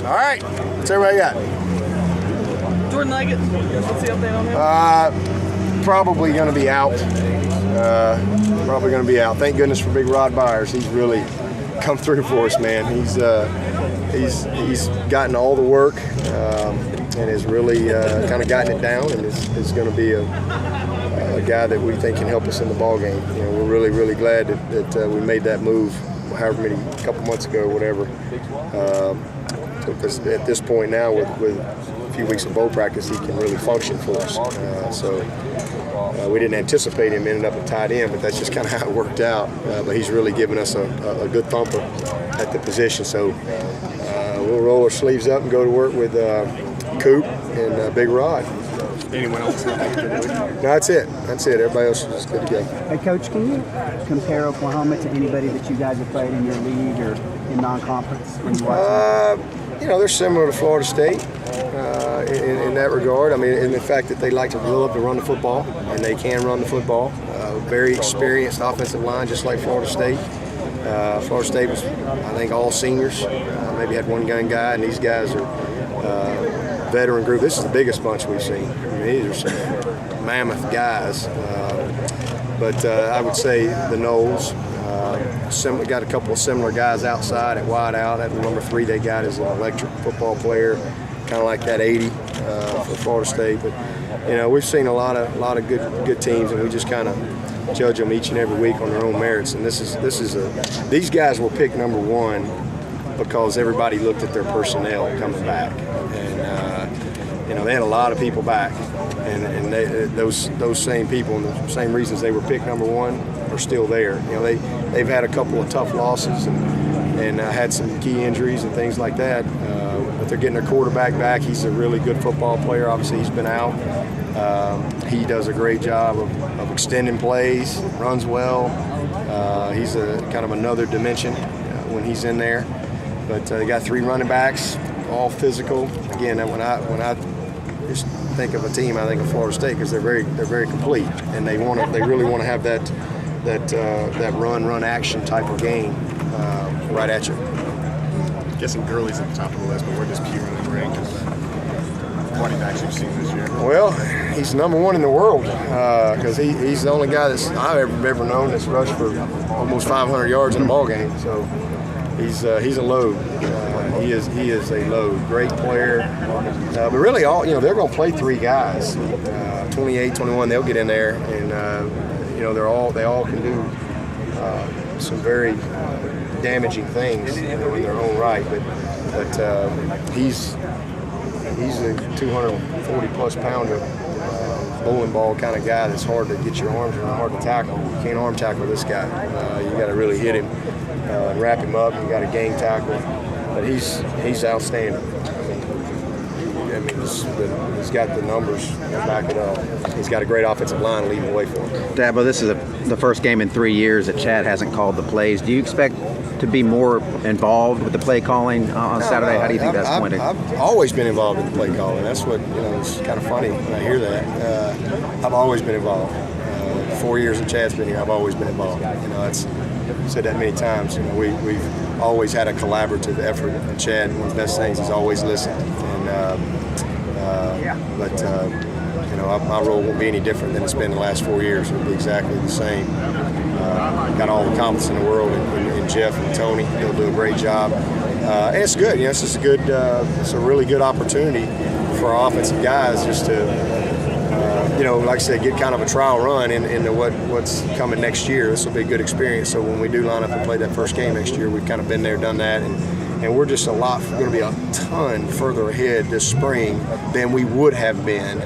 All right, what's everybody got? Jordan Leggett, what's the update on him? Probably going to be out. Thank goodness for Big Rod Byers. He's really come through for us, man. He's gotten all the work and has really kind of gotten it down, and is going to be a guy that we think can help us in the ball game. You know, we're really, really glad that we made that move, however many, couple months ago, or whatever. Because at this point now, with a few weeks of bowl practice, he can really function for us. We didn't anticipate him ending up at tight end, but that's just kind of how it worked out. But he's really given us a good thumper at the position. So we'll roll our sleeves up and go to work with Coop and Big Rod. Anyone else? No, that's it. Everybody else is good to go. Hey, Coach, can you compare Oklahoma to anybody that you guys have played in your league or in non-conference? You know, they're similar to Florida State in that regard. I mean, in the fact that they like to roll up and run the football, and they can run the football. Very experienced offensive line, just like Florida State. Florida State was, I think, all seniors. Maybe had one young guy, and these guys are veteran group. This is the biggest bunch we've seen. I mean, these are some mammoth guys. But I would say the Knowles. Got a couple of similar guys outside at wide out. That number 3 they got is an electric football player, kind of like that 80 for Florida State. But you know, we've seen a lot of good teams, and we just kind of judge them each and every week on their own merits. And these guys were picked number 1 because everybody looked at their personnel coming back, and you know, they had a lot of people back, and those same people and the same reasons they were picked number 1 are still there. You know, they've had a couple of tough losses and had some key injuries and things like that. But they're getting their quarterback back. He's a really good football player. Obviously, he's been out. He does a great job of extending plays, runs well. He's a kind of another dimension when he's in there. But they got 3 running backs, all physical. Again, when I just think of a team, I think of Florida State because they're very complete, and they really want to have that run action type of game right at you. I'm guessing Gurley's at the top of the list, but where does P really rank as running backs you've seen this year? Well, he's number 1 in the world because he's the only guy I've ever known that's rushed for almost 500 yards in a ball game. So he's a load. He is a load. Great player. But really, they're going to play 3 guys. 28, 21, they'll get in there, and you know, they all can do some very damaging things, you know, in their own right. But he's a 240-plus pounder, bowling ball kind of guy that's hard to get your arms around, hard to tackle. You can't arm tackle this guy. You got to really hit him and wrap him up. You got to gang tackle. But he's outstanding. I mean, he's got the numbers to back it up. He's got a great offensive line leading the way for him. Dabo, this is the first game in 3 years that Chad hasn't called the plays. Do you expect to be more involved with the play calling on Saturday? How do you think that's going to? I've always been involved in the play calling. That's what, you know, it's kind of funny when I hear that. I've always been involved. 4 years that Chad's been here, I've always been involved. You know, I've said that many times. You know, we've always had a collaborative effort, and Chad, one of the best things, he's always listened. But you know, my role won't be any different than it's been the last 4 years. It'll be exactly the same. Got all the confidence in the world in Jeff and Tony. They'll do a great job. And it's good. You know, it's a really good opportunity for our offensive guys just to, you know, like I said, get kind of a trial run into what's coming next year. This will be a good experience. So when we do line up and play that first game next year, we've kind of been there, done that, and we're just going to be a ton further ahead this spring than we would have been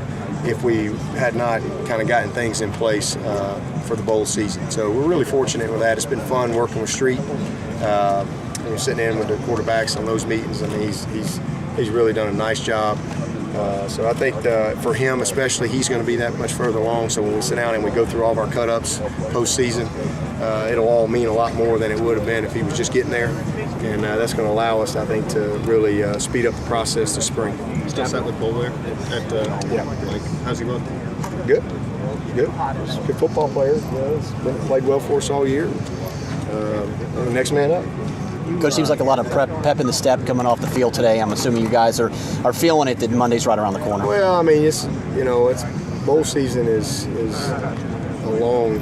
if we had not kind of gotten things in place for the bowl season. So we're really fortunate with that. It's been fun working with Street. Sitting in with the quarterbacks on those meetings. I mean, he's really done a nice job. So I think for him especially, he's going to be that much further along. So when we sit down and we go through all of our cut-ups postseason, it'll all mean a lot more than it would have been if he was just getting there. And that's going to allow us, I think, to really speed up the process this spring. Still set with Bowler yeah. Like, how's he look? Good. He's a good football player. He's played well for us all year. The next man up. Coach, seems like a lot of pep in the step coming off the field today. I'm assuming you guys are feeling it that Monday's right around the corner. Well, I mean, it's bowl season is a long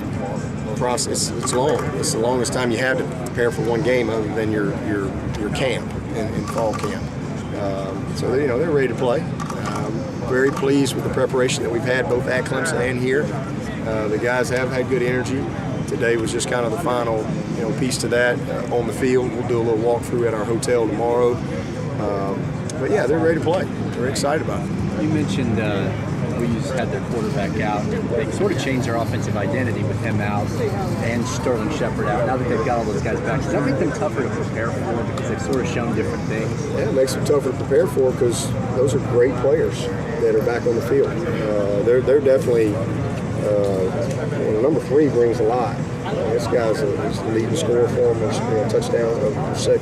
process. It's long. It's the longest time you have to prepare for one game other than your camp in fall camp. So they're ready to play. Very pleased with the preparation that we've had both at Clemson and here. The guys have had good energy. Today was just kind of the final piece to that on the field. We'll do a little walkthrough at our hotel tomorrow. But yeah, they're ready to play. They're excited about it. You mentioned we just had their quarterback out. They sort of changed their offensive identity with him out and Sterling Shepard out. Now that they've got all those guys back, does that make them tougher to prepare for because they've sort of shown different things? Yeah, it makes them tougher to prepare for because those are great players that are back on the field. They're definitely number 3 brings a lot. This guy's a leading scorer for them, touchdown,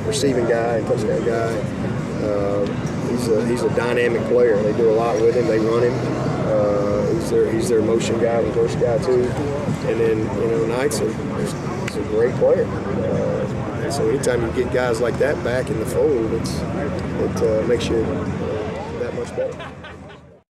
receiving guy, touchdown guy. He's a dynamic player. They do a lot with him. They run him. He's their motion guy, reverse guy too. And then Knight's a great player. And so anytime you get guys like that back in the fold, it makes you that much better.